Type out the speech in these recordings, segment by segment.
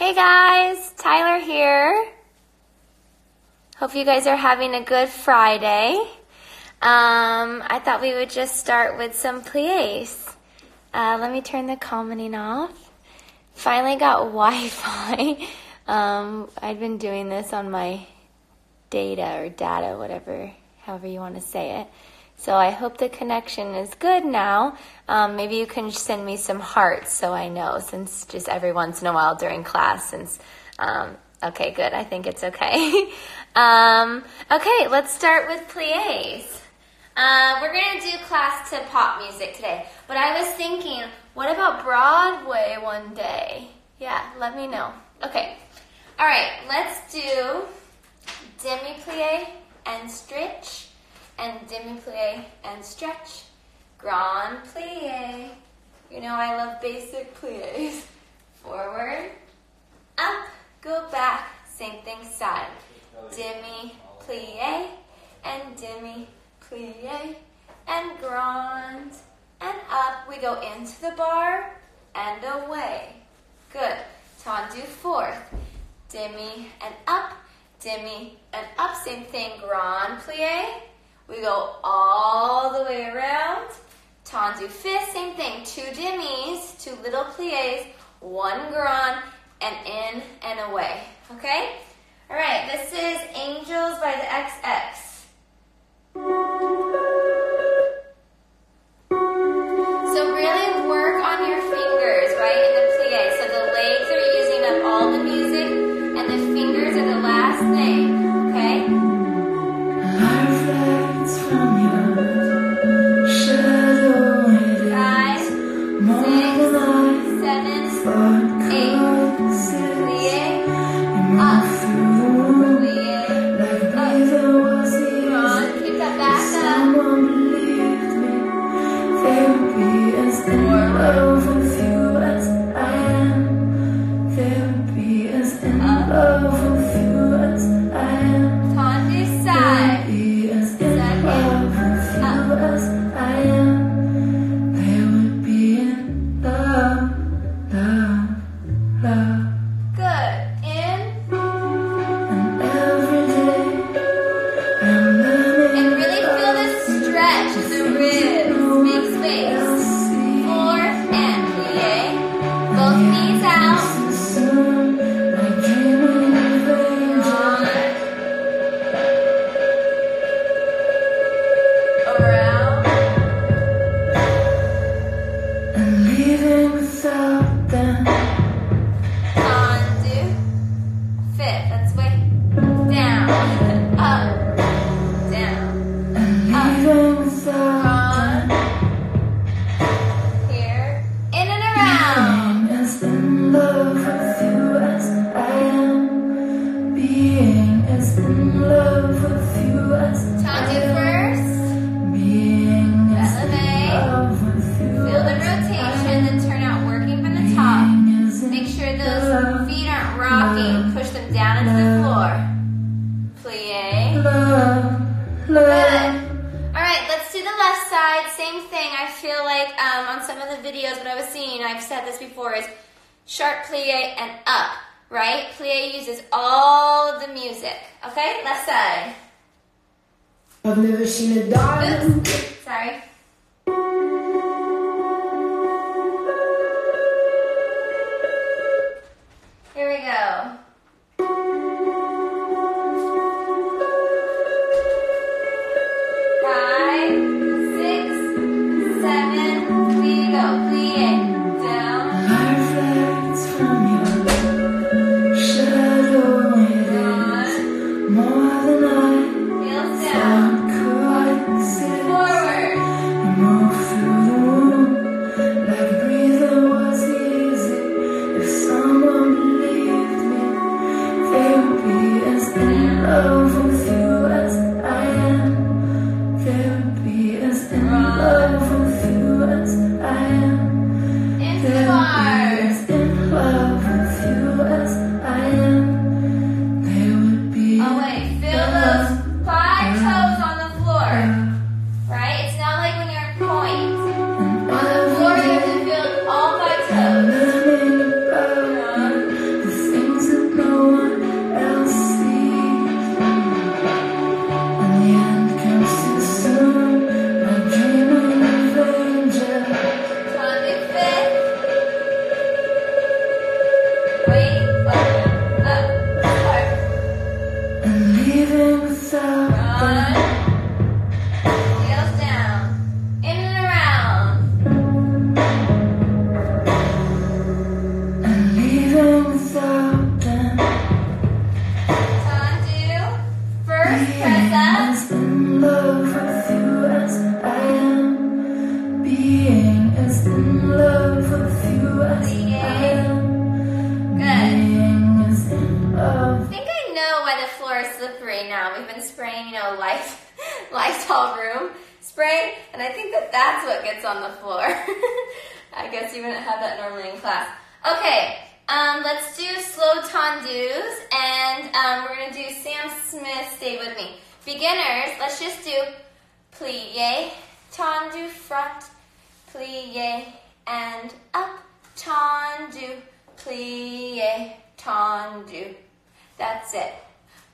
Hey guys, Tyler here. Hope you guys are having a good Friday. I thought we would just start with some pliés. Let me turn the commenting off. Finally got Wi-Fi. I've been doing this on my data, whatever, however you want to say it. So I hope the connection is good now. Maybe you can send me some hearts so I know, since just every once in a while during class, since, okay, good, I think it's okay. Okay, let's start with pliés. We're going to do class to pop music today, but I was thinking, what about Broadway one day? Yeah, let me know. Okay, all right, let's do demi-plié and stretch, and demi-plié and stretch, grand plié. You know I love basic pliés. Forward, up, go back, same thing side. Demi-plié and demi-plié and grand and up. We go into the bar and away. Good. Tendu fourth. Demi and up, same thing, grand plié. We go all the way around. Tendu fifth, same thing, 2 demis, 2 little pliés, 1 grand, and in and away. Okay? All right, this is Angels by the XX. So really work on your fingers, right, in the plié. So the legs are using up all the music, and the fingers are the last thing, okay? Sharp plié and up, right? Plié uses all of the music. Okay, left side. I've never seen a diamond. Oops, sorry. Here we go. More than I thought could exist. Wait, up, start. And leaving without them. Heels down. In and around. And leaving without them. Tandu. First, press up. As in love with you as I am. Being as in love with you as I am. Good. Being as in love. I think I know why the floor is slippery now. We've been spraying, Lysol room spray, and I think that's what gets on the floor. I guess you wouldn't have that normally in class. Okay, let's do slow tendus, and we're gonna do Sam Smith. Stay with me. Beginners, let's just do plie, tendu, front, plie, and up, tendu, plie, tendu. That's it.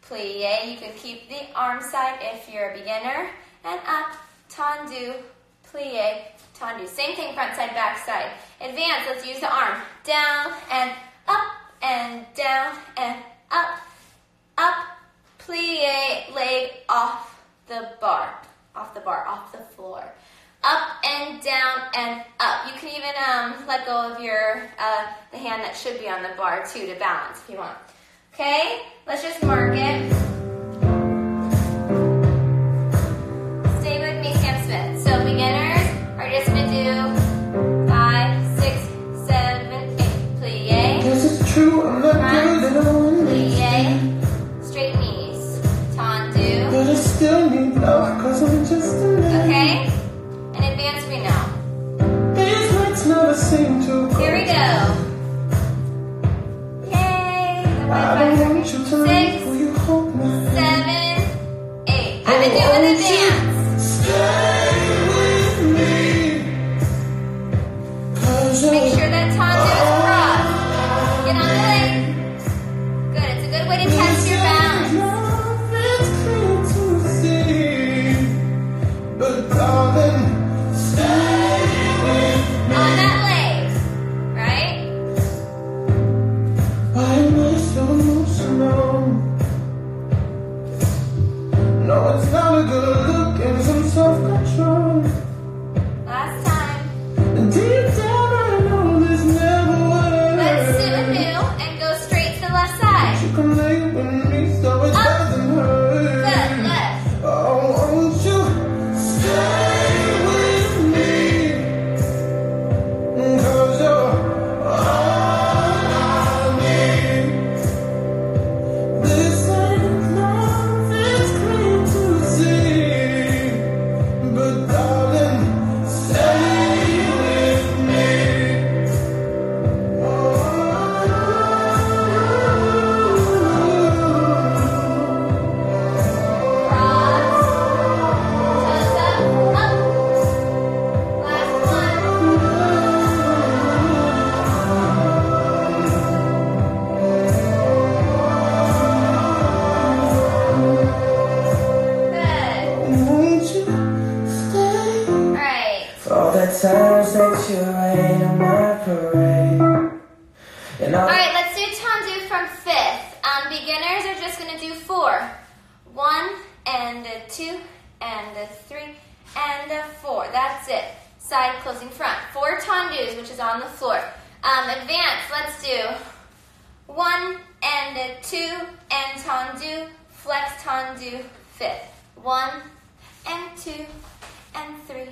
Plie, you can keep the arm side if you're a beginner, and up, tendu, plie, tendu. Same thing, front side, back side. Advance, let's use the arm. Down and up, and down and up, plie, leg off the bar, off the floor. Up and down and up. You can even let go of your the hand that should be on the bar too to balance if you want. Okay, let's just mark it. Stay with me, Sam Smith. So beginners are just gonna do 5, 6, 7, 8. Plie. This is true, I'm not Front. good at all. Plie. Straight knees. Tendu. But I still need love, cause I'm just a man. Okay? And advance we know. These nights never seem to go. Here we go. Yay! I don't want you to 6, leave, will you hold me? 7, 8. I've been doing the dance. Stay with me. Cause Make sure that tendu is crossed. Get on the leg. Good. It's a good way to test your balance. love is clear to see. But darling, stay with me. On that leg. Right? Why am I so emotional? No, it's not a good look and some self-control. Last time. Deep down I know this never works. Let's sit with you and go straight to the left side. You can lay with me so it doesn't hurt. Good. Left. Oh, won't you stay with me? Cause you're all I need. This ain't love, it's clear to see. But darling, stay with me. Cross. Toes up. Up. Last one. Good. Won't you stay? Alright. All the times that you rain on my parade. And Alright, let's do tendu from fifth. Beginners are just going to do 4. 1 and a 2 and a 3 and a 4. That's it. Side closing front. 4 tendus, which is on the floor. Advance, let's do 1 and a 2 and tendu, flex tendu, fifth. 1 and 2 and 3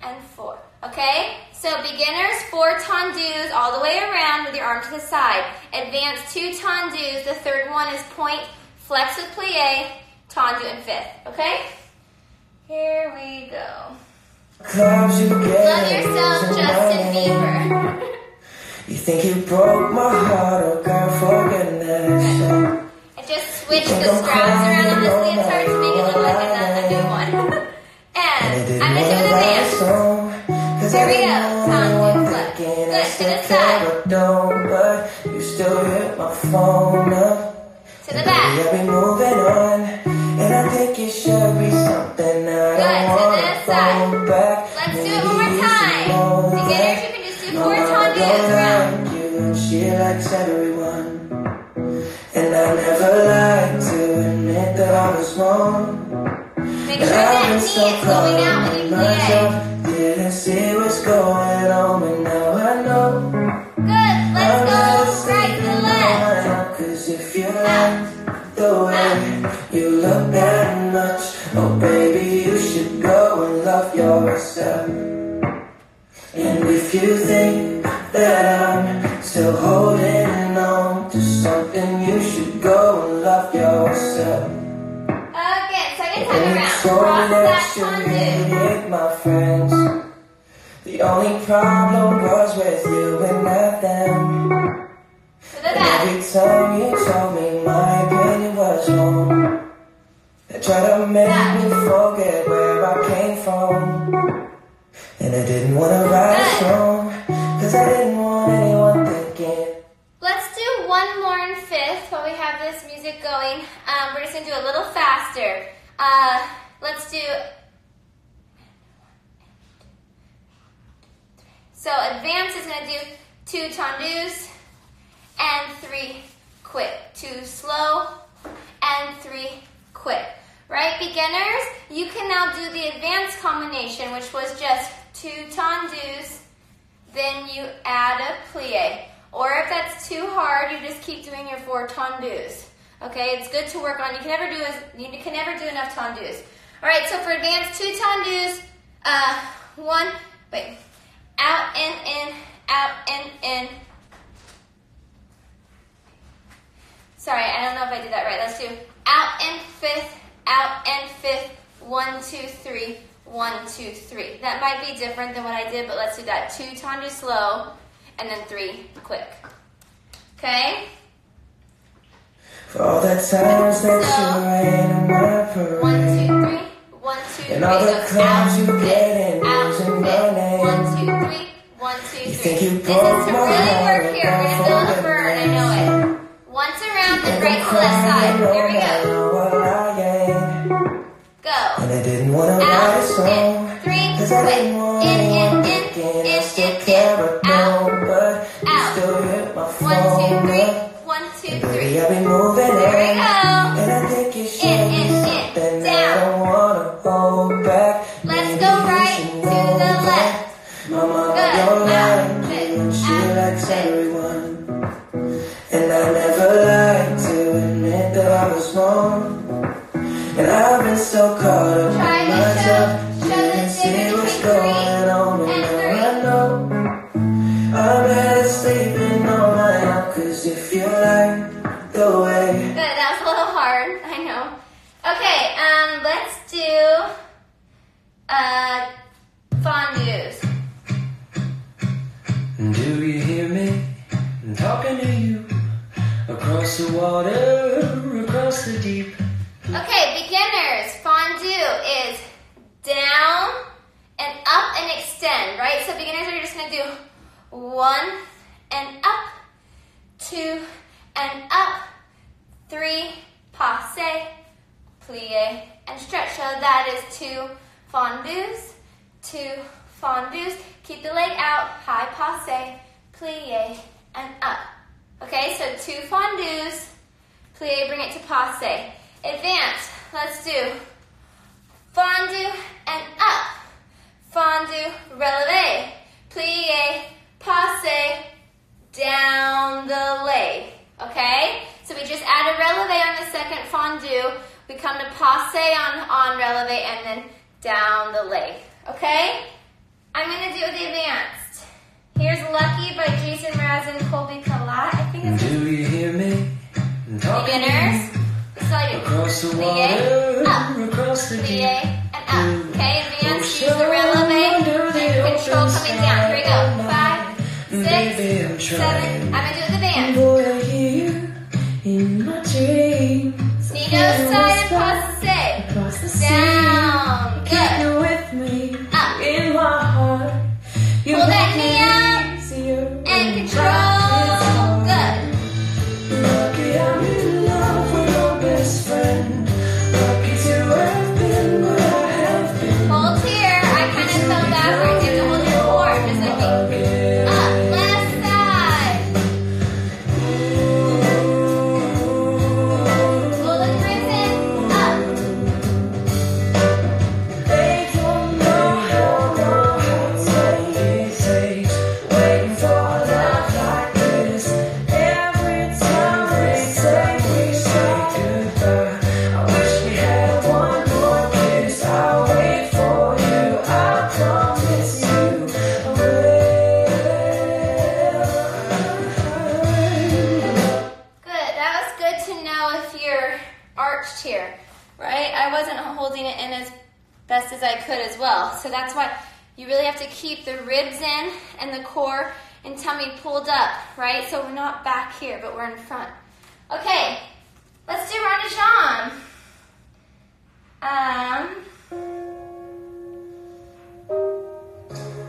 and 4. Okay? So beginners, 4 tendus all the way around with your arm to the side. Advance 2 tendus. The third one is point, flex with plie, tendu, and fifth. Okay? Here we go. clubs you get. Love yourself, Justin Bieber. You think you broke my heart, oh girl, for goodness sake. I just switched the straps around on this leotard to make it look like a new one. And I'm going to do the dance. Here we go. Tendu, flip. Good, to the side. But you still hit my phone up. To the back. I've been moving on, and I think it should be something I Good, don't to want this to side. fall back. Let's do it one more time. Beginners, you can just do 4 tendus around. she likes everyone. And I never like to admit that I was wrong. Make sure that knee is going out when you play. Didn't see what's going on, but now I know. Good, let's go right to the left. Cause if you like the way you look that much, oh baby, you should go and love yourself. And if you think that I'm still holding on to something, you should go and love yourself. Again, second time around. Cross that fondue. My friends, the only problem was with you and not them. And every time you told me my opinion was wrong, they try to make me forget where I came from. And I didn't want to right us wrong, cause I didn't want anyone thinking. Let's do one more in fifth while we have this music going. We're just going to do a little faster. Let's do... So advanced is going to do 2 tendus and 3 quick. 2 slow and 3 quick. Right, beginners? You can now do the advanced combination, which was just 2 tendus, then you add a plie. Or if that's too hard, you just keep doing your 4 tendus. Okay, it's good to work on. You can never do enough tendus. All right, so for advanced 2 tendus, out and in, out and in. Sorry, I don't know if I did that right. Let's do out and fifth, out and fifth, 1, 2, 3, 1, 2, 3. That might be different than what I did, but let's do that. 2 tendus slow, and then 3 quick. Okay? For all the times that you rain in my parade, 1, 2, 3, 1, 2, 3. and all the clubs you get in using my name. 1, 2, 3, 1, 2, 3. You think you This is to really work here. We're gonna feel the burn. I know it. Once around, then right to left side. There we go. Go. And I didn't want to write a song, in, 3 cause I quick. didn't want anyone thinking I still care about no, but you still hit my 1, phone. 2, 3, 1, 2, 3. Baby, I've been moving There we on, go. and I think you should be something that I down. don't want to hold back. Let's Maybe go you right should to know the that left. my mama Good. don't Out, like me, fit, and she out, likes fit. everyone. And I never like to admit that I was wrong. And I've been so caught up in Try to myself, show the didn't see difference what's between going on, and and now 3. I know I'm better sleeping all night now, cause if you like the way. Good, that was a little hard, I know. Okay, let's do fondues. Do you hear me? I'm talking to you across the water, across the deep. Okay, beginners, fondue is down and up and extend, right? So beginners are just going to do 1 and up, 2 and up, 3, passe, plie, and stretch. So that is 2 fondues, 2 fondues. Keep the leg out, high passe, plie, and up. Okay, so 2 fondues, plie, bring it to passe. Advance, let's do fondue and up, fondue, releve, plie, passe, down the leg, okay? So we just add a releve on the second fondue, we come to passe on releve, and then down the leg, okay? I'm gonna do the advanced. Here's Lucky by Jason Mraz and Colby Kalat. I think it's Do you hear me? beginners. Across the Plie, water, up, across the plie, deep. and up. Okay, advance, use the releve, and control coming down. Here we go. 5, 6, 7. I'm gonna do the advance. Boy, I hear you in my dreams. Knee goes side and passe. Across the sea, Down. keep Good. you with me Up. in my heart. You Pull that make knee it up easier and when control. life is hard. Good. Lucky I'm in love with your best friend. Lucky to have been what I have been. Hold here. I kind of fell backwards. You have to hold your core just like me. Up. Left side. best as I could as well. So that's why you really have to keep the ribs in and the core and tummy pulled up, right? So we're not back here, but we're in front. Okay, let's do rond de jambe.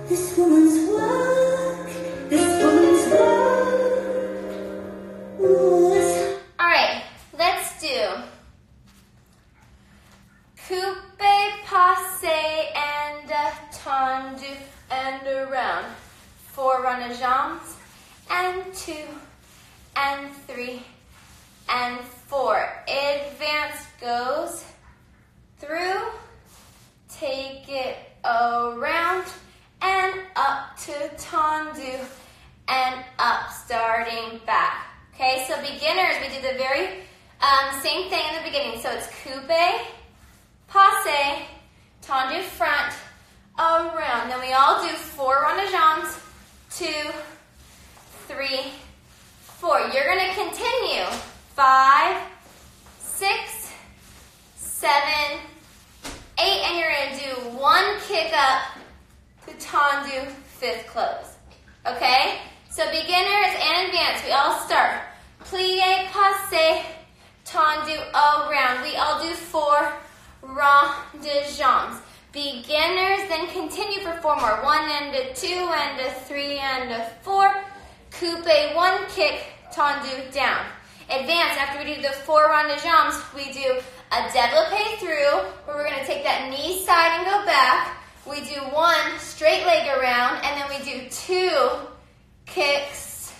This woman's work, this woman's work. Ooh, all right, let's do coupe, passe, and tendu, and around. 4 rond de jambes, and 2, and 3, and 4. Advance goes through, take it around, and up to tendu, and up, starting back. Okay, so beginners, we do the very same thing in the beginning. So it's coupe, passe, tendu front, around. Then we all do 4 rond de jambes, 2, 3, 4. You're going to continue 5, 6, 7, 8, and you're going to do 1 kick up to tendu, 5th close. Okay? So beginners and advanced, we all start. Plie, passe, tendu, around. We all do 4 rond de jambes. Beginners, then continue for 4 more. 1 and a 2 and a 3 and a 4. Coupe, 1 kick, tendu, down. Advance, after we do the 4 rond de jambes, we do a développé through, where we're going to take that knee side and go back. We do 1 straight leg around, and then we do 2 kicks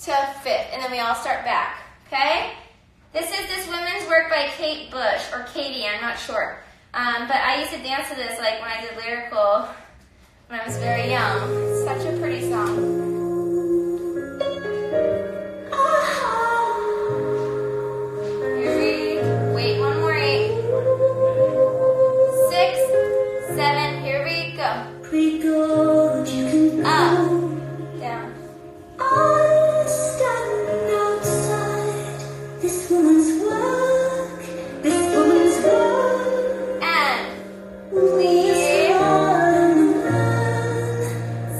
to 5th, and then we all start back, okay? This is This Women's Work by Kate Bush, or Katie, I'm not sure. But I used to dance to this like when I did lyrical when I was very young. It's such a pretty song. Here we wait 1 more 8. 6, 7, here we go. we go, you can go. Up, down. I'm standing outside. This woman's work, this woman's work. And Please run,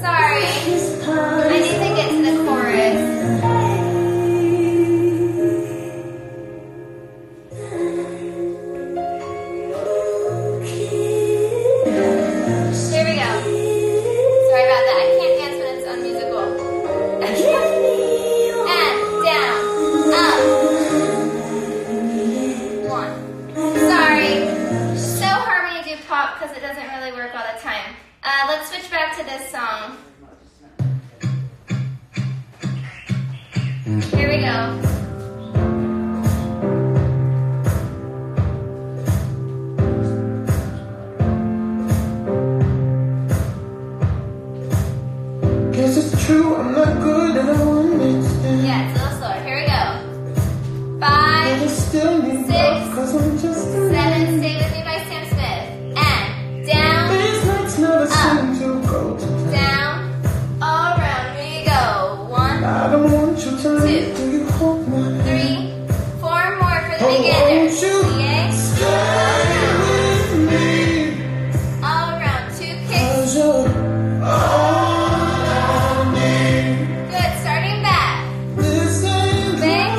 sorry, his I need to get to the chorus. Here we go. Sorry about that. I can't dance when it's unmusical. And down, up. 1. Sorry. So hard when you do pop because it doesn't really work all the time. Let's switch back to this song. Here we go. Guess it's true, I'm not good and I won't understand. Yeah, it's a little slower. Here we go. 5, Still need 6, love, 'cause I'm just 7, Stay With Me by Sam Smith. And down, these nights never seem to go to plan. down, around. Here you go. 1, I don't want you to leave, 2, do you hold my hand? 3, 4 more for the Oh, beginners. won't you Plie, stay with me? all around. 2 kicks. 'Cause you're all I need. Good. Starting back. This ain't Bang,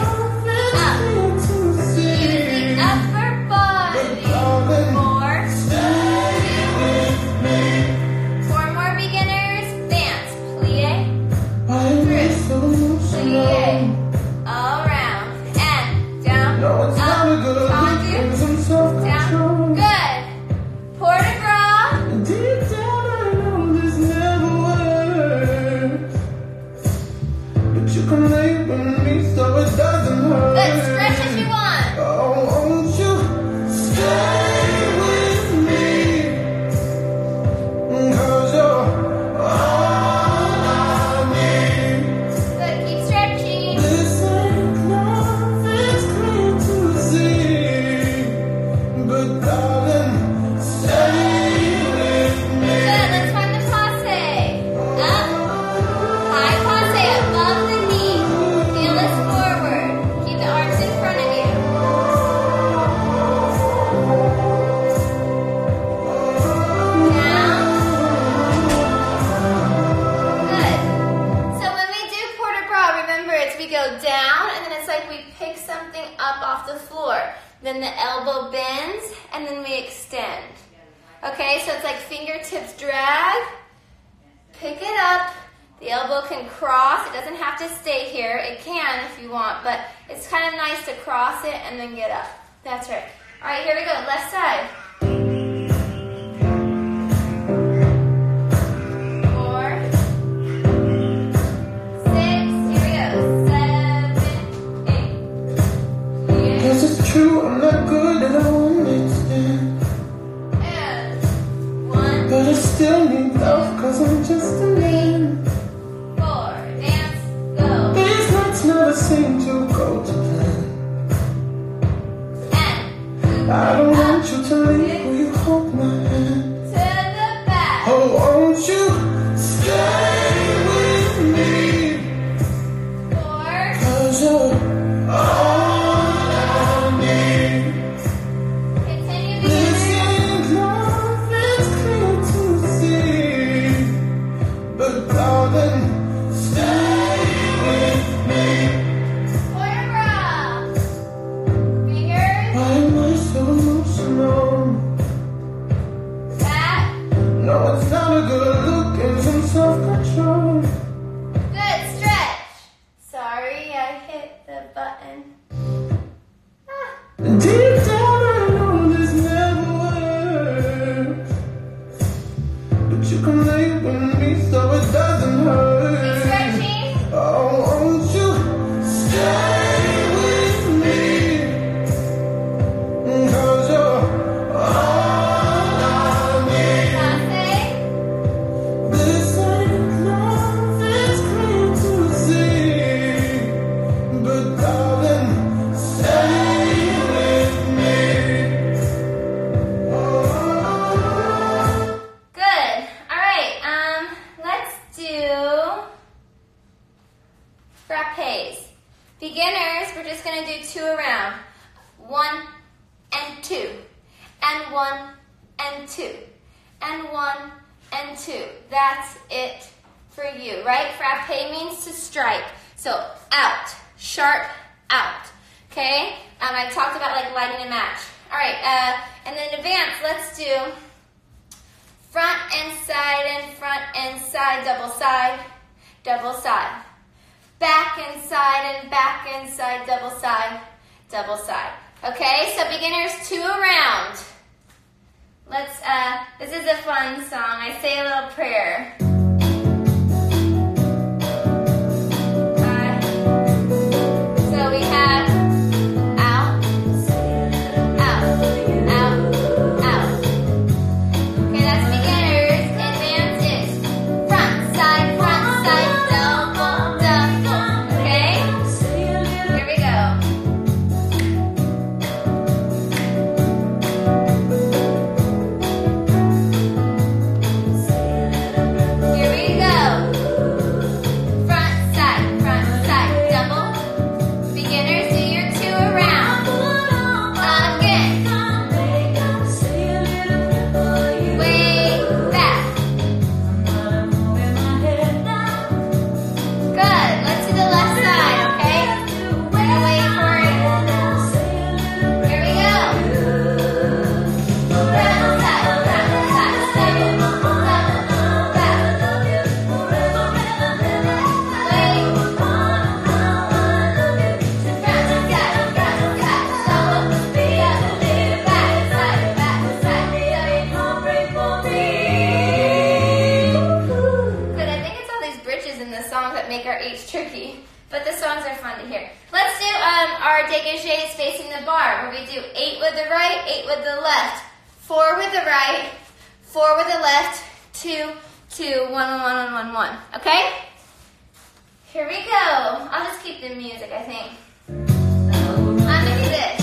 nothing to Use see. the upper body. Darling, 4, stay with me. 4 more beginners. Dance. Plie, Why am I so plie, emotional? all around. And down, No, it's not a good tendu, look, some down. self-control. Good. Port de bras. Deep down I know this never works, but you can lay with me so it doesn't hurt. Good. Stretch if you want. Oh, won't you stay with me? 'Cause you're all I need. Good. Keep stretching. This ain't nothing's clear to see, but darling, stay with me. Good. Let's find the passe. Up. High passe above the knee. Feel this forward. Keep the arms in front of you. down, and then it's like we pick something up off the floor. Then the elbow bends, and then we extend. Okay, so it's like fingertips drag, pick it up. The elbow can cross. It doesn't have to stay here. It can if you want, but it's kind of nice to cross it and then get up. That's right. All right, here we go. Left side. 4, 6. Here we go. 7, 8. Yeah. Guess it's true, I'm not good and I won't extend. And 1. But I still need love, cause I'm just a man. 4. Dance. Go. These nights never seem to go to plan. I don't want you to leave, will you hold my hand? To the back. Oh, won't you stay with me? 4. Cause you're all I need. Continue This beginner. ain't love, it's clear to see. But darling, stay with me. Quarter fingers. Why am I so emotional? Back. No, it's not a good look and some self-control. Good stretch. Sorry, I hit the button. Ah. Deep down I know this never works, but you can lay with me so it doesn't Keep hurt. stretching. Oh, won't you stay with me? Cause you're all I need. Passe. This ain't love, it's clear to see. But darling, stay with me. Oh. Good. All right. Let's do frappes. Beginners, we're just gonna do 2 around. 1 and 2, and 1 and 2, and 1 and 2. That's it for you, right? Frappe means to strike. So out, sharp out. Okay? I talked about like lighting a match. All right. And then advance. Let's do front and side, double side, double side. Back and side, double side, double side. Okay, so beginners, 2 around. Let's, this is a fun song. I say a little prayer. So we have out, out, out, out. Okay, that's beginners. Advance is front, side, double, double. Okay? Here we go. Here we go. Front, side, double. Beginners, do your 2 around. Again. Way back. Good. Let's do the left side, okay? Wait for it. Here we go. Front, side, double, back. Good, I think it's all these bridges in the songs that make our H tricky, but the songs are fun to hear. Let's do our dégagés facing the bar, where we do 8 with the right, 8 with the left, 4 with the right, 4 with the left, 2, 2, 1, 1, 1, 1, 1. Okay? Here we go. I'll just keep the music, I think. I'm gonna do this.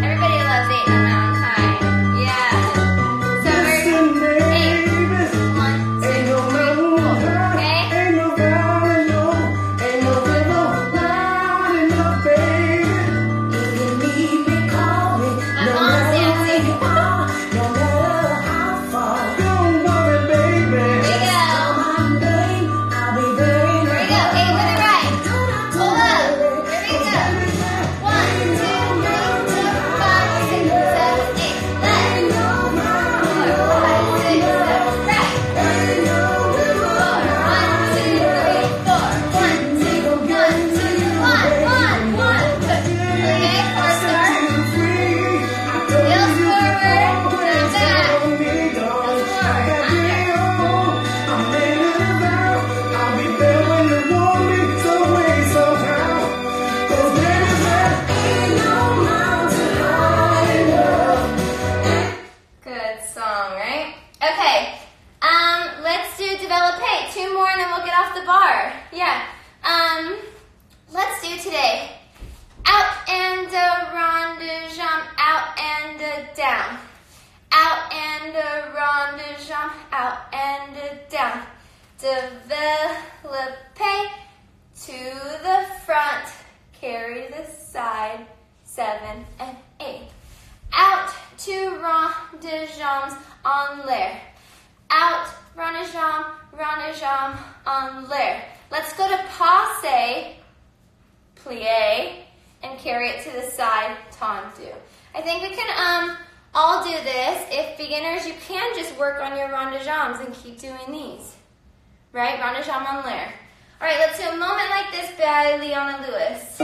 Everybody loves 8 in the mountain time. Yeah. So we're 8. 1, 2, 3, 4. Okay? Ain't no valley, no, ain't no river wide enough, baby. If you need me, call me. My mom's dancing. No matter how far. Don't worry, baby. Here we go. My name, I'll be there. Here we go. 8 with the right. développé, to the front, carry the side, 7 and 8. Out to rond de jambes en l'air. Out, rond de jambe en l'air. Let's go to passe, plie, and carry it to the side, tendu. I think we can all do this. If beginners, you can just work on your rond de jambes and keep doing these. Right, rond de jambe en l'air. All right, let's do a moment like this by Leona Lewis.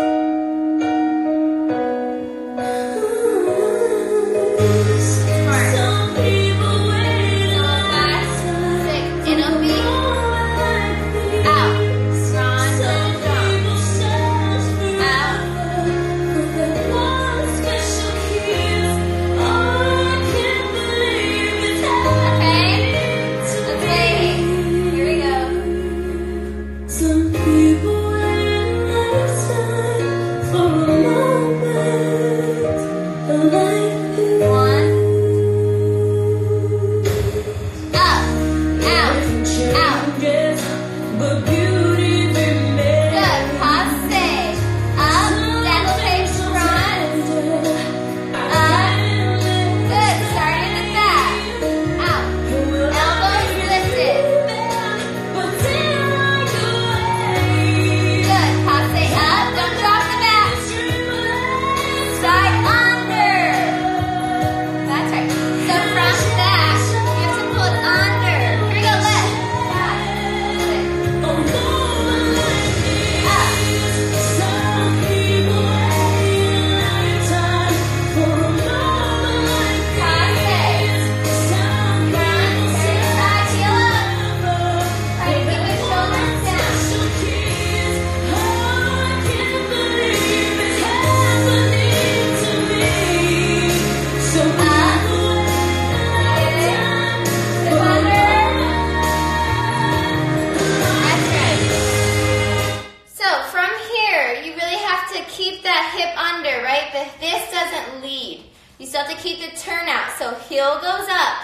You still have to keep the turnout. So heel goes up,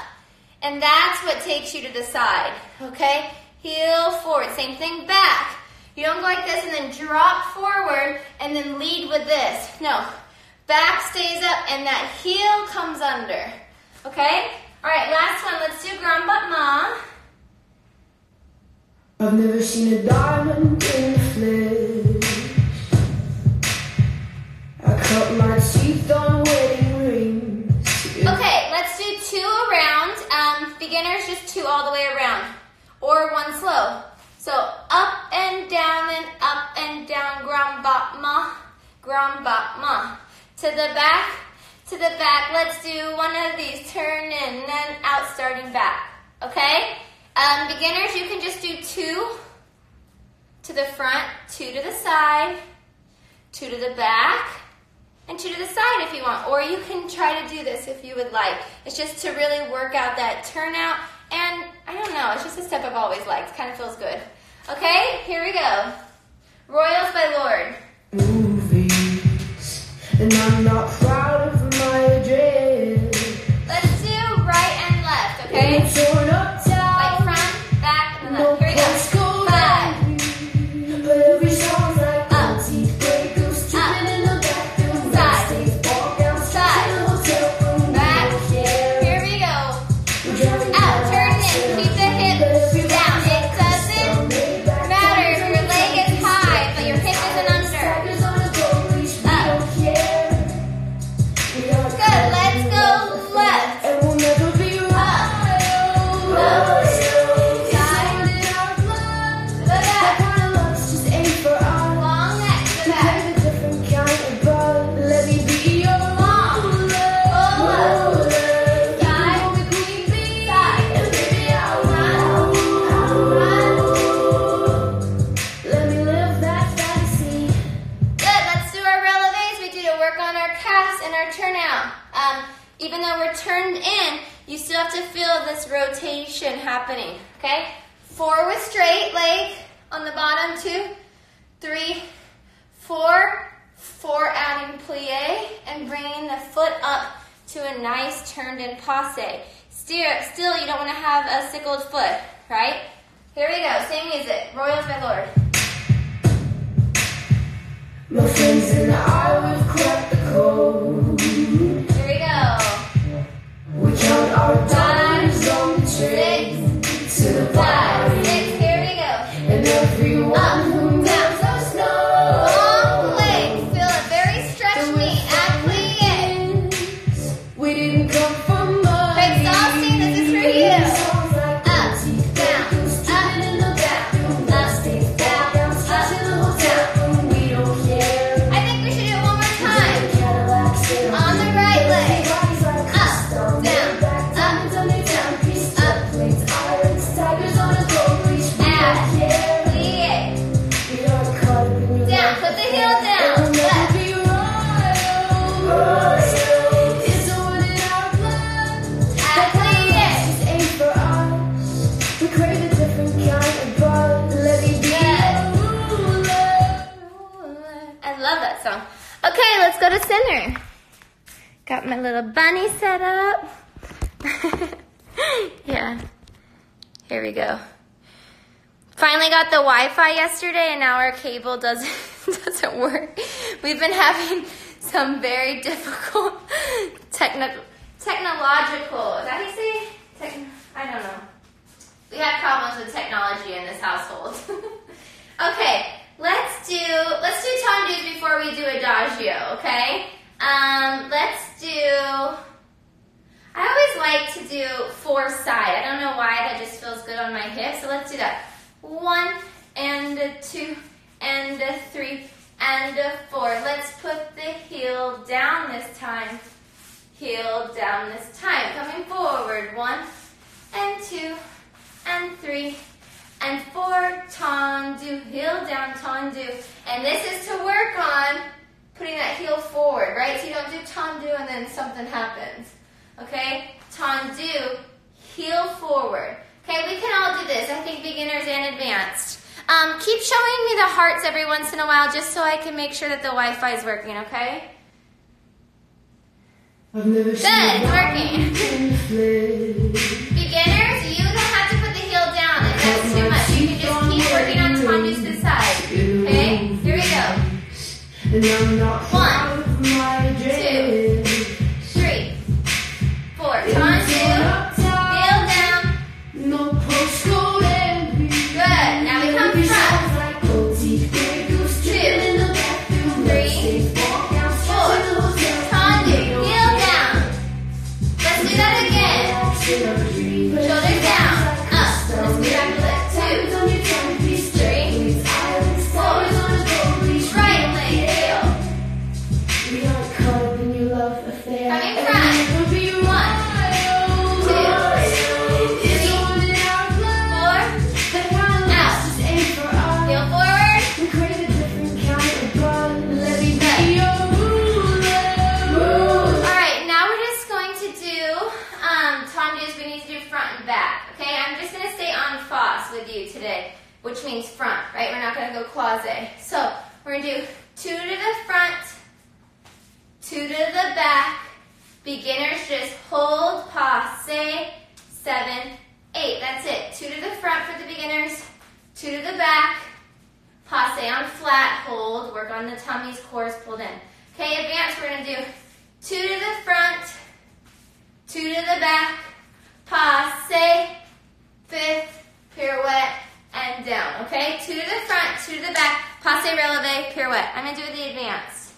and that's what takes you to the side, okay? Heel forward, same thing back. You don't go like this and then drop forward and then lead with this. No, back stays up and that heel comes under, okay? All right, last one, let's do grand battement. I've never seen a diamond in the flesh. I cut my teeth on wedding rings. Okay, let's do 2 around. Beginners, just 2 all the way around. Or 1 slow. So up and down, grand battement, grand battement. To the back, let's do one of these. Turn in, then out, starting back. Okay? Beginners, you can just do 2 to the front, 2 to the side, 2 to the back, and 2 to the side if you want. Or you can try to do this if you would like. It's just to really work out that turnout. And I don't know, it's just a step I've always liked. Kind of feels good. Okay, here we go. Royals by Lord. Movies, and I'm not proud of my address. Let's do right and left, okay? Torn up down, like front, back, and then left. Here we go. 5. But every song's like up, teeth breakers, tripping in the bathroom, side, walk outside the hotel room, back. Here we go. Out, turn in, keep the hips down. It doesn't matter if your leg is high, but your hip isn't under. Up. Good, let's go left. And we'll never be Up. Up. Side. To the back. Long neck to the back. Let me be your Long. Pull up. Side. Side. Let me live that fantasy. Good, let's do our relevés. We do to work on our calves and our turnout. Even though we're turned in, you still have to feel this rotation happening, okay? 4 with straight leg on the bottom, 2, 3, 4, 4 adding plie and bringing the foot up to a nice turned in passe. Still, you don't want to have a sickled foot, right? Here we go, same music. Royals by Lord. My friends and I, we've cracked the code. Here we go. We count our dollars on the train to the 5, party. 6, here we go. And everyone who knows us knows. Long legs, feel it, very stretch me, and plie. We didn't come from money. Exhausting, this is for you. Songs like Up, down, Stupid in the bathroom, stay down, stretch in the hotel room. We don't care. I think we should do it one more time. Cadillacs sit On the right leg. bodies like custom. down, Back diamonds on their timepiece. up. Plates, irons, tigers on a gold leash. We And don't care. plie. We are caught up in your Down, life. put the heel down. We'll never Left. be royal. It's the one in our blood. And plie. Just ain't for us. We crave a different kind of buzz. Let me be Good. a ruler. I love that song. Okay, let's go to center. Got my little bunny set up. Yeah. Here we go. Finally got the Wi-Fi yesterday, and now our cable doesn't work. We've been having some very difficult technological. Is that how you say? I don't know. We have problems with technology in this household. Okay, let's do tondus before we do adagio. Okay. I always like to do 4 side. I don't know why, that just feels good on my hips. So let's do that. 1 and 2 and 3 and 4. Let's put the heel down this time. Heel down this time. Coming forward. 1 and 2 and 3 and 4. Tendu. Heel down, tendu. And this is to work on putting that heel forward, right? So you don't do tendu and then something happens. Okay? Tendu, heel forward. Okay, we can all do this. I think beginners and advanced. Keep showing me the hearts every once in a while just so I can make sure that the Wi-Fi is working, okay? I've never Good, it's working. seen Beginners, you don't have to put the heel down if that's too much. You can just keep working on tondus to the side. Okay? Here we go. and I'm not 1, proud of my 2, dreams. 3, 4. Tendu, heel down. No postcode envy. Good. Now we come front. 2, 3, 4. Tendu, heel down. Let's do that again. Shoulders down, up. Let's go back to lift. 2, 3, 4. Right leg, heel. Coming front. 1, 2, 3, 4. Out. Heel forward. Alright, now we're just going to do tondus. We need to do front and back. Okay, I'm just going to stay en face with you today, which means front, right? We're not going to go croisé. So we're going to do 2 to the front, 2 to the back. Beginners just hold, passe, 7, 8. That's it. 2 to the front for the beginners, 2 to the back, passe on flat, hold, work on the tummy's cores pulled in. Okay, advanced, we're going to do 2 to the front, 2 to the back, passe, 5th, pirouette, and down. Okay, 2 to the front, 2 to the back, passe, releve, pirouette. I'm going to do the advanced.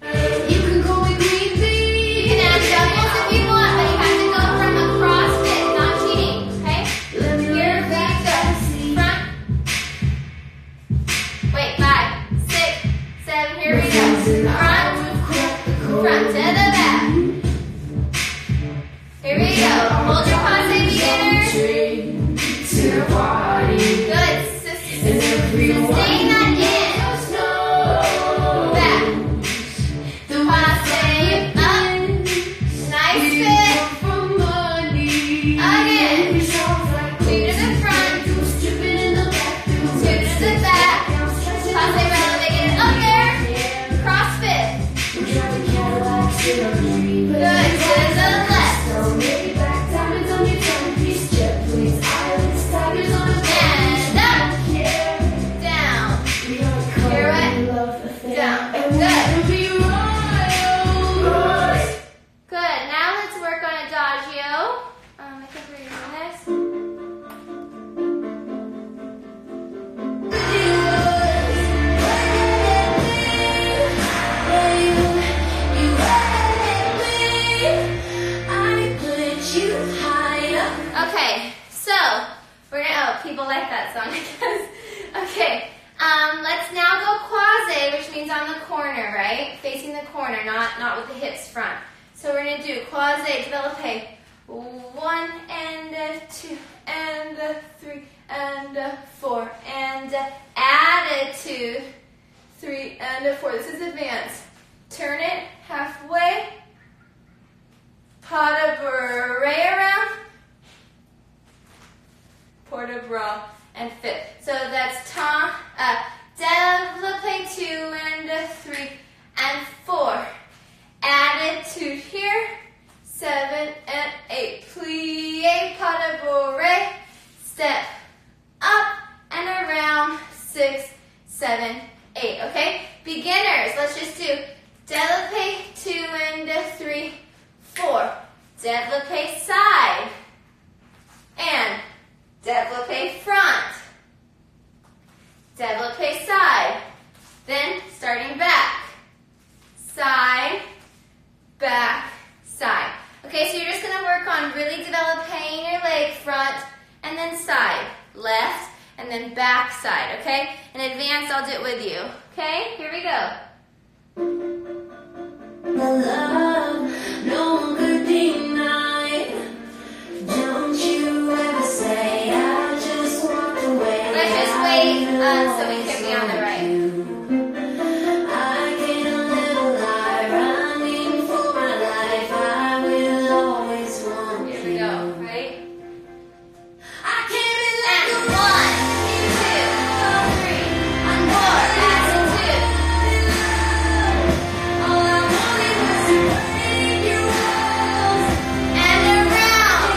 You can go with me, baby. You can add doubles if you want, but you have to go from a CrossFit, not cheating. Okay? Here we go. Front. Wait, 5, 6, 7. Here we go. Front. Front to the back. Here we go. Hold your passe, beginners. Good. Sustain that in. Back. Passe up. Nice fit. Again. 2 to the front. 2 to the back. Passe releve. Get it up there. CrossFit. Good. To the left. on the corner, right? Facing the corner, not with the hips front. So we're going to do croisé, développé. 1 and 2 and 3 and 4 and attitude. 3 and 4. This is advanced. Turn it halfway. Pas de bourrée around. Port de bras and fit. So that's développé 2 and 3 and 4. Attitude here. 7 and 8. Plié, pas de bourrée. Step up and around. 6, 7, 8. Okay? Beginners, let's just do développé 2 and 3, 4. Développé side. And développé front. Développé side. Then starting back. Side, back, side. Okay, so you're just going to work on really developing your leg front and then side. Left and then back side, okay? In advance, I'll do it with you. Okay, here we go. My love, no one could deny. Don't you ever say I just walked away. Let's just wait so we can be on the right. I can't live a lie, running for my life. I will always want Here we go, right? I can't be like And a 1, 2, 3, 4, attitude. all I wanted was to break your walls. And around.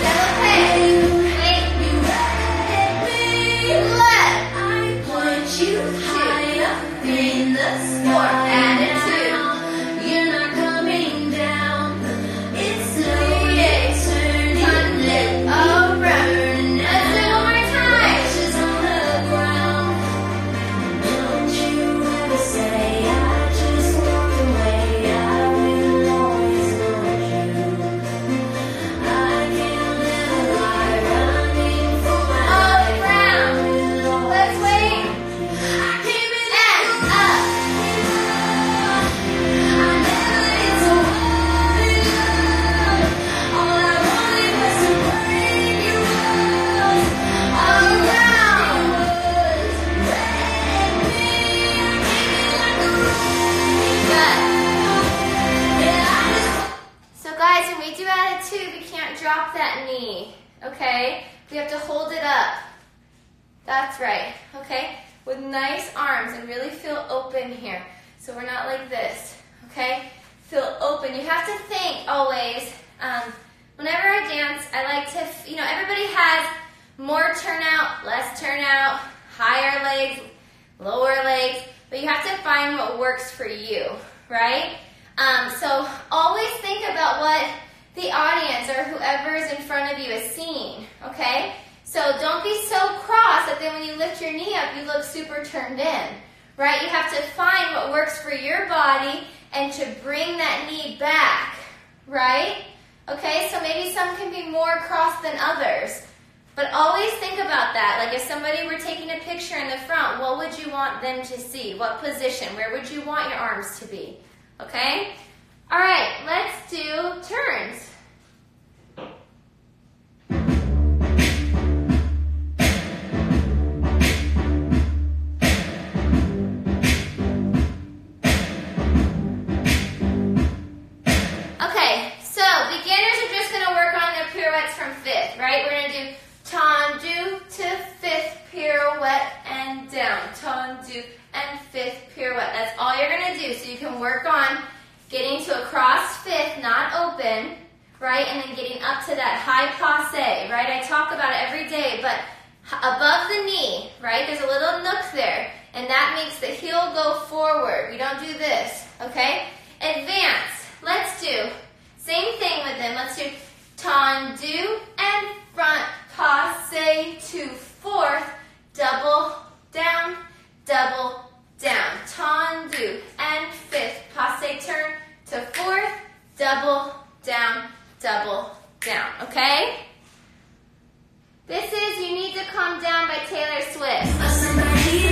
Développé. Wait. Left. I want you high up in the sky. Attitude. You're not coming down. It's slowly turning left Around. Let's do it one more time. ashes on the ground. Don't you ever say I just walked away. I will always want you. I can't live a lie, running for my life. Around. I will always Let's wait. I can't be And up. I never did so hard in love. All I wanted was to break your walls. Around. Break me. I gave you like a Good. yeah, I just So guys, when we do attitude, we can't drop that knee, okay? We have to hold it up. That's right, okay? With nice arms and really feel open here. So we're not like this, okay? Feel open. You have to think always, whenever I dance, I like to, everybody has more turnout, less turnout, higher legs, lower legs, but you have to find what works for you, right? So always think about what the audience or whoever is in front of you is seeing, okay? So don't be so cross that then when you lift your knee up, you look super turned in, right? You have to find what works for your body and to bring that knee back, right? Okay, so maybe some can be more cross than others, but always think about that. Like if somebody were taking a picture in the front, what would you want them to see? What position? Where would you want your arms to be? Okay? All right, let's do turns. Okay, so beginners are just going to work on their pirouettes from fifth, right? We're going to do tendu to fifth pirouette and down. Tendu and fifth pirouette. That's all you're going to do. So you can work on getting to a cross fifth, not open, right? And then getting up to that high passe, right? I talk about it every day, but above the knee, right? There's a little nook there, and that makes the heel go forward. We don't do this, okay? Advance. Let's do same thing with them. Let's do tendu and front passe to fourth, double down, double down. Tendu and fifth, passe turn to fourth, double down, okay? This is You Need to Calm Down by Taylor Swift. somebody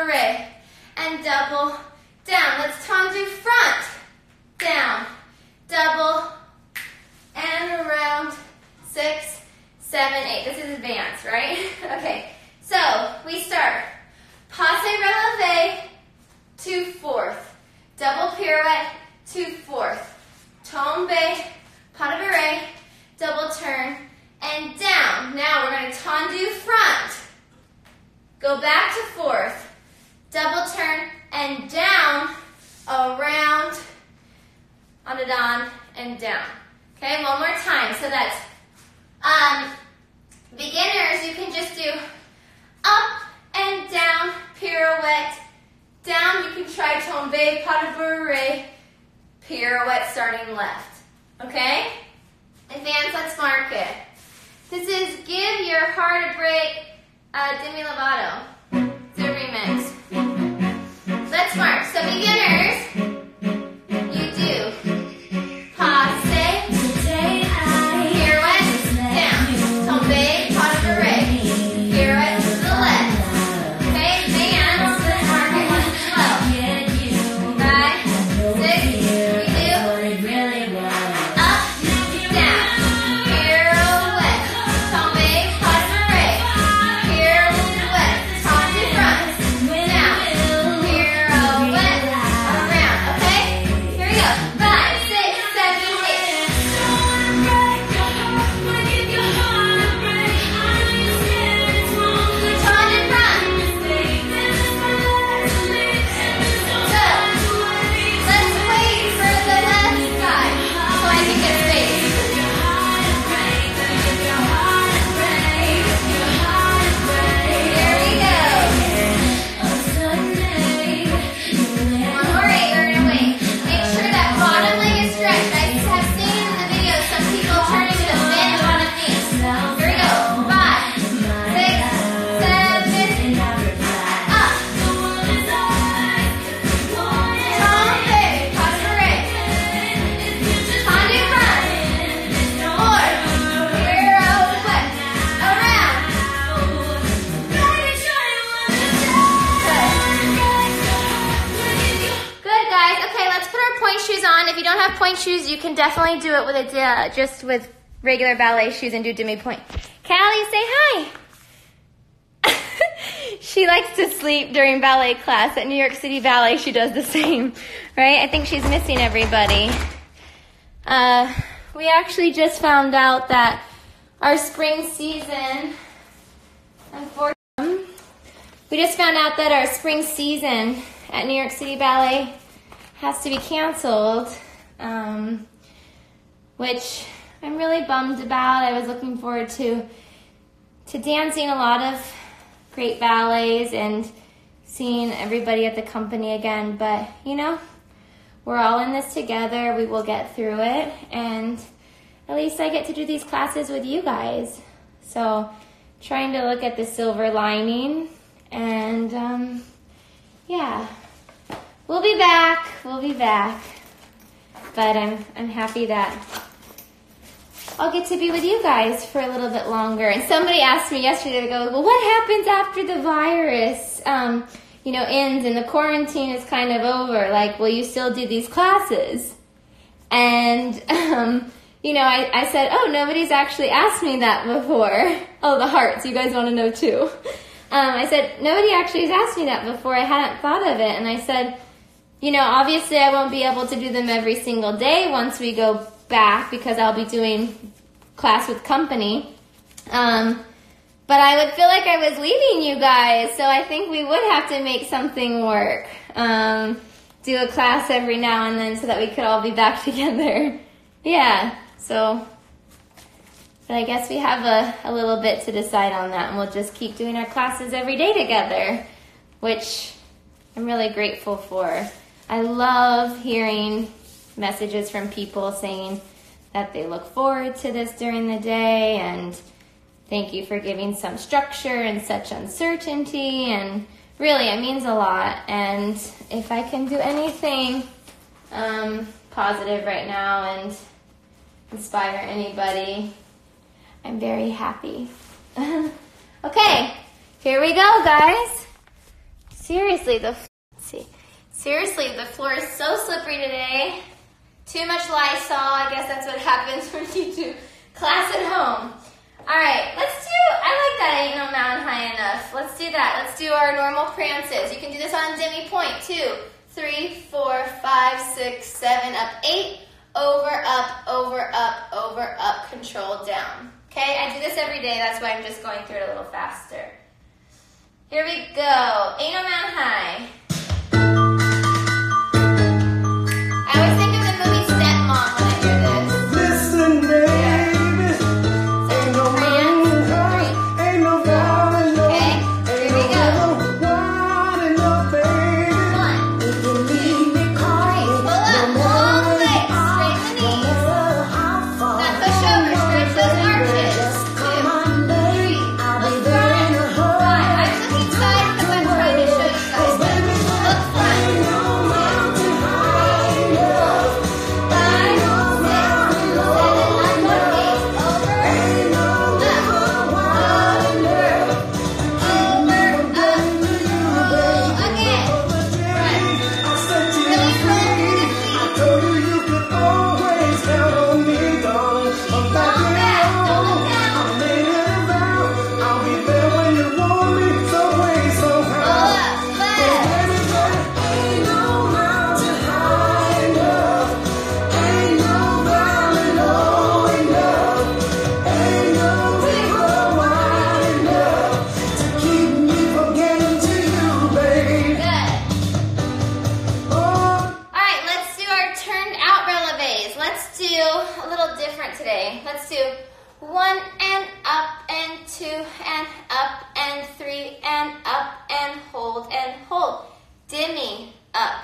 bourrée, and double down. Let's tendu front, down, double, and around, 6, 7, 8. This is advanced, right? Okay, so we start. Passe releve to fourth, double pirouette to fourth, tombe, pas de bourrée, double turn, and down. Now we're going to tendu front, go back to fourth, double turn, and down, around, on the don, and down. Okay, one more time. So that's, beginners, you can just do up and down, pirouette, down, you can try tombe, pas de bourrée, pirouette starting left. Okay? Advance, let's mark it. This is give your heart a break, demi lovato. It's a remix. Let's mark. So beginners, you do passe, pirouette, down, tombe, pas de bourrée, pirouette to the left. Okay, advance, let's mark it 1 to 12. 5, 6, you do up, down, pirouette, tombe, pas de bourrée, pirouette, tendu front, down, pirouette, around. Okay, here we go. 5, 6, 7, 8. Tendu front. Let's wait for the left side so I can get space. Here we go. One more 8, we're gonna wait. Make sure that bottom leg is stretched. I have seen in the video some people turning to bend on a knee. Here we go. 5, 6, 7, up. Tombe, pas de bourrée. Tendu front. 4, pirouette, around. Good, guys. Okay, let's put our point shoes on. If you don't have point shoes, you can definitely do it with just with regular ballet shoes and do demi point. Callie, say hi. She likes to sleep during ballet class. At New York City Ballet, she does the same, right? I think she's missing everybody. We actually just found out that our spring season, unfortunately, we just found out that our spring season at New York City Ballet has to be canceled, which I'm really bummed about. I was looking forward to dancing a lot of great ballets and seeing everybody at the company again, but you know, we're all in this together. We will get through it, and at least I get to do these classes with you guys. So trying to look at the silver lining, and yeah, we'll be back. But I'm happy that I'll get to be with you guys for a little bit longer. And somebody asked me yesterday, they go, well, what happens after the virus, ends and the quarantine is kind of over? Like, will you still do these classes? And, I said, oh, nobody's actually asked me that before. Oh, the hearts, you guys want to know too. I said, nobody actually has asked me that before. I hadn't thought of it. And I said, obviously I won't be able to do them every single day once we go back because I'll be doing class with company. But I would feel like I was leaving you guys, so I think we would have to make something work. Do a class every now and then so that we could all be back together. Yeah, but I guess we have a little bit to decide on that, and we'll just keep doing our classes every day together, which I'm really grateful for. I love hearing messages from people saying that they look forward to this during the day, and thank you for giving some structure in such uncertainty, and really it means a lot. And if I can do anything positive right now and inspire anybody, I'm very happy. Okay, here we go, guys. Seriously, let's see. Seriously, the floor is so slippery today. Too much Lysol. I guess that's what happens when you do class at home. All right, let's do, I like that ain't no mountain high enough. Let's do that. Let's do our normal prances. You can do this on demi point. 2, 3, 4, 5, 6, 7, up, 8, over, up, over, up, over, up, control, down. Okay, I do this every day. That's why I'm just going through it a little faster. Here we go. Ain't no mountain high. I always think of the movie Stepmom when I hear this. Listen, baby. Ain't no mountain high, ain't no valley low. Okay, here we go. Wide enough, baby. 1. You can leave me crying. Pull up, long legs, straighten the knees. Now push over, stretch those arches. 2, 3, look front, 5. I'm looking side because I'm trying to show you guys that. Look front. 2, 3, today. Let's do 1 and up and 2 and up and 3 and up and hold and hold. Dimmy up,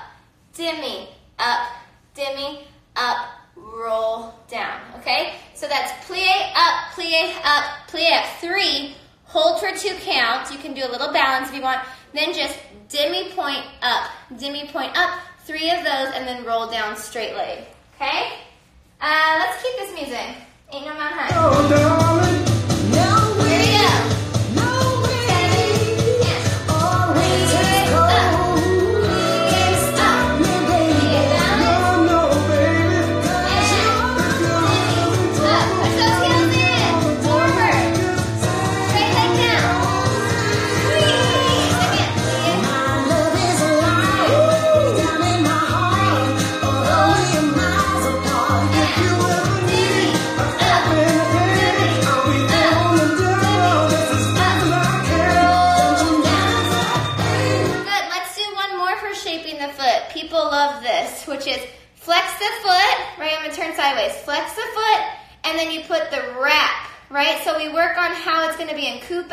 dimmy up, dimmy up, roll down. Okay? So that's plie up, plie up, plie up. 3, hold for 2 counts. You can do a little balance if you want. Then just dimmy point up, 3 of those, and then roll down straight leg. Okay? Let's keep this music. Ain't no mountain high. Oh, darling, no way. Here we go. No way. 7, 10. Always just go. Can't stop me, baby. No, no, baby. Up. Push those heels in. Forward. Straight leg down. Squeeze. Again. My love is alive down in my heart. Although we're miles apart, if you ever need a helping hand, I'll be there on the demo just as fast as I can. Don't you know? Good. Let's do one more for shaping the foot. People love this, which is flex the foot. Right, I'm going to turn sideways. Flex the foot, and then you put the wrap. Right, so we work on how it's going to be in coupe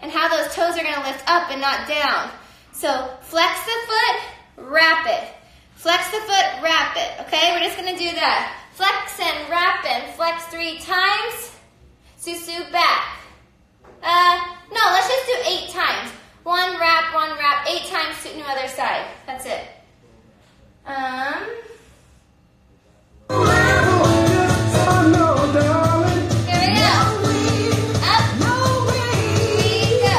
and how those toes are going to lift up and not down. So flex the foot, wrap it. Flex the foot, wrap it. Okay, we're just going to do that. Flex and wrap and flex 3 times. Susu back. No, let's just do 8 times. 1 wrap, 8 times to the other side. That's it. Oh, no, darling. Here we go. Up. No way. We go.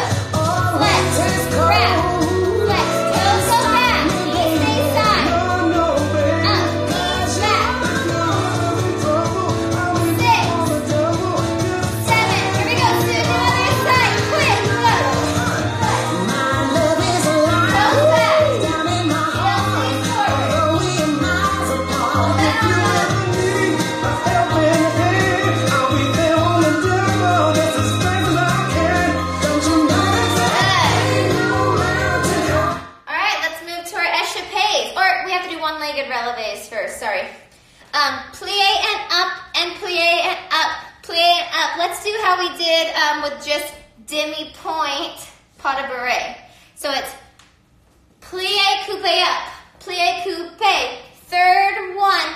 Flex, wrap, flex. Toes go back. Knees stay side. No, no, baby. Up, back. 6, 7. Here we go. To the other side. Quick, go. My love is alive Toes back. down in my heart. Heels stay forward. Although we're miles apart, if you ever need a helping hand, I'll be there on the demo just as fast as I can. Don't you know that ain't no mountain high? All right, let's move to our échappés. Or we have to do one-legged relevés first, sorry. Plie and up and plie and up, plie and up. Let's do how we did with just demi-point pas de bourrée. So it's plie, coupe up, plie, coupe. Third one,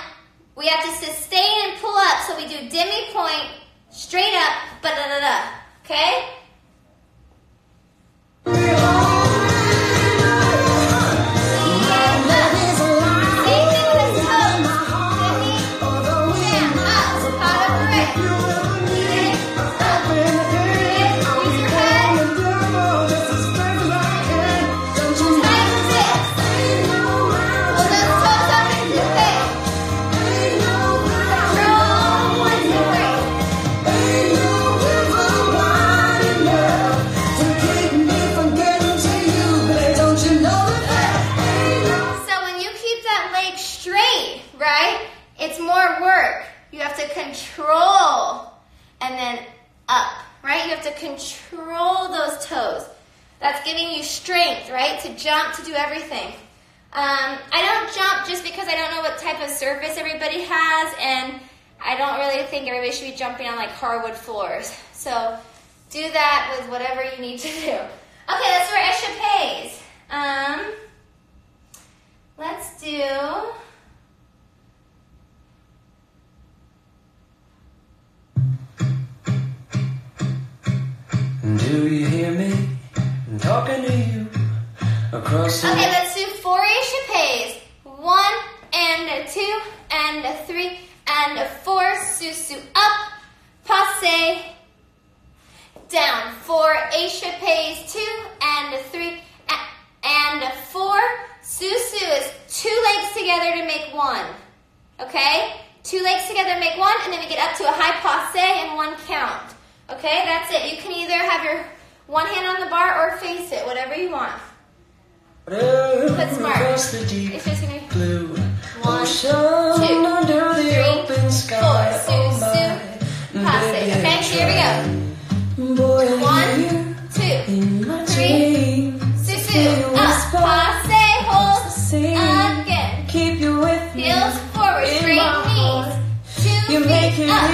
we have to sustain and pull up. So we do demi-point, straight up, ba-da-da-da. Okay? Same thing with the toes. Demi, down, up, pas de bourrée. Plie, up, use your head. to jump, to do everything. I don't jump just because I don't know what type of surface everybody has, and I don't really think everybody should be jumping on like hardwood floors. So do that with whatever you need to do. Okay, let's do our échappés. Let's do... Do you hear me? I'm talking to you across the... Okay, let's do 4 échappés. 1 and 2 and 3 and 4. Sous up, passe, down. 4 échappés. 2 and 3 and 4. Sous is 2 legs together to make 1. Okay? 2 legs together make 1, and then we get up to a high passe and 1 count. Okay, that's it. You can either have your one hand on the bar or face it, whatever you want. But smart. It's just gonna be blue. 1, 2, 3, 4. Sous, passe. Okay, so here we go. 1, 2, 3. Sous, up, passe, hold, again. Keep you with me. Heels forward, straight knees. 2 feet up.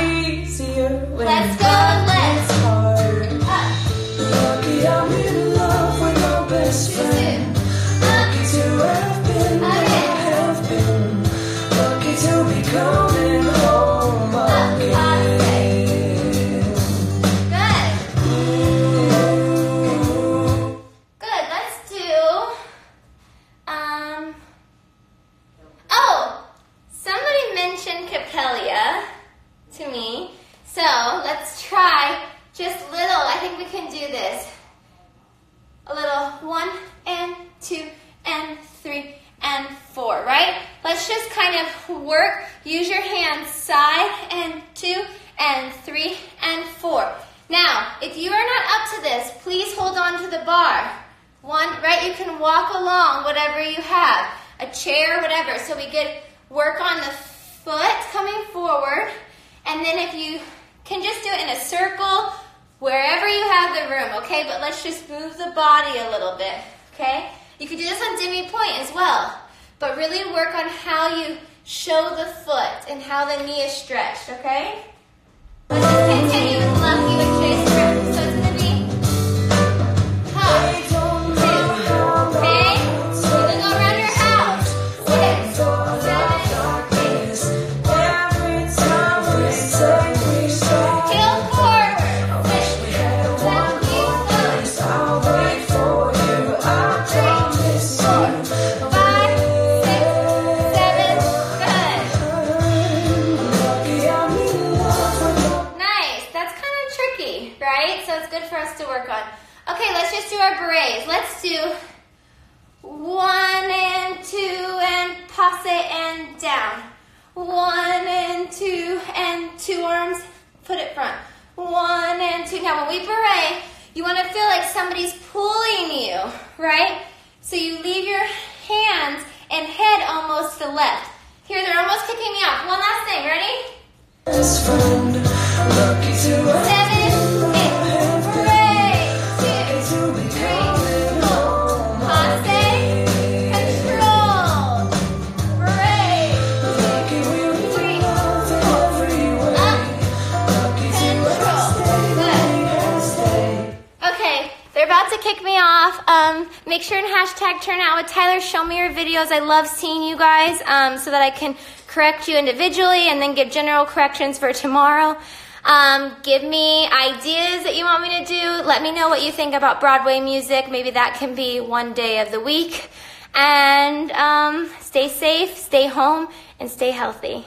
Let's go, let's. Up. Lucky I'm in love with my best friend. Lucky to have been where I have been. Lucky to be coming home again. Good, let's do, oh, somebody mentioned Capelia to me. So let's try just little. I think we can do this. A little 1 and 2 and 3 and 4, right? Let's just kind of work. Use your hands side and 2 and 3 and 4. Now, if you are not up to this, please hold on to the bar. 1, right? You can walk along, whatever you have, a chair, whatever. So we get work on the foot coming forward, and then if you can just do it in a circle, wherever you have the room, okay? But let's just move the body a little bit, okay? You can do this on demi-pointe as well, but really work on how you show the foot and how the knee is stretched, okay? Let's just continue with Lucky with today's script. So it's going to be hop, 2, okay? You can go around your house. 6, 7, 8. Heel forward. 6, 7, 8, 3, 4, 5, 6, 7, good. Nice. That's kind of tricky, right? So it's good for us to work on. Okay, let's just do our berets. Let's do 1 and 2 and passe and down. 1 and 2 and 2 arms, put it front. 1 and 2. Now when we beret, you want to feel like somebody's pulling you, right? So you leave your hands and head almost to the left. Here, they're almost kicking me off. One last thing, ready? 7, 8, beret, 2, 3, 4, passe, control, beret, 3, 4, up, control, good. Okay, they're about to kick me off. Make sure and hashtag turn out with Tyler. Show me your videos. I love seeing you guys so that I can correct you individually and then give general corrections for tomorrow. Give me ideas that you want me to do. Let me know what you think about Broadway music. Maybe that can be one day of the week. And stay safe, stay home, and stay healthy.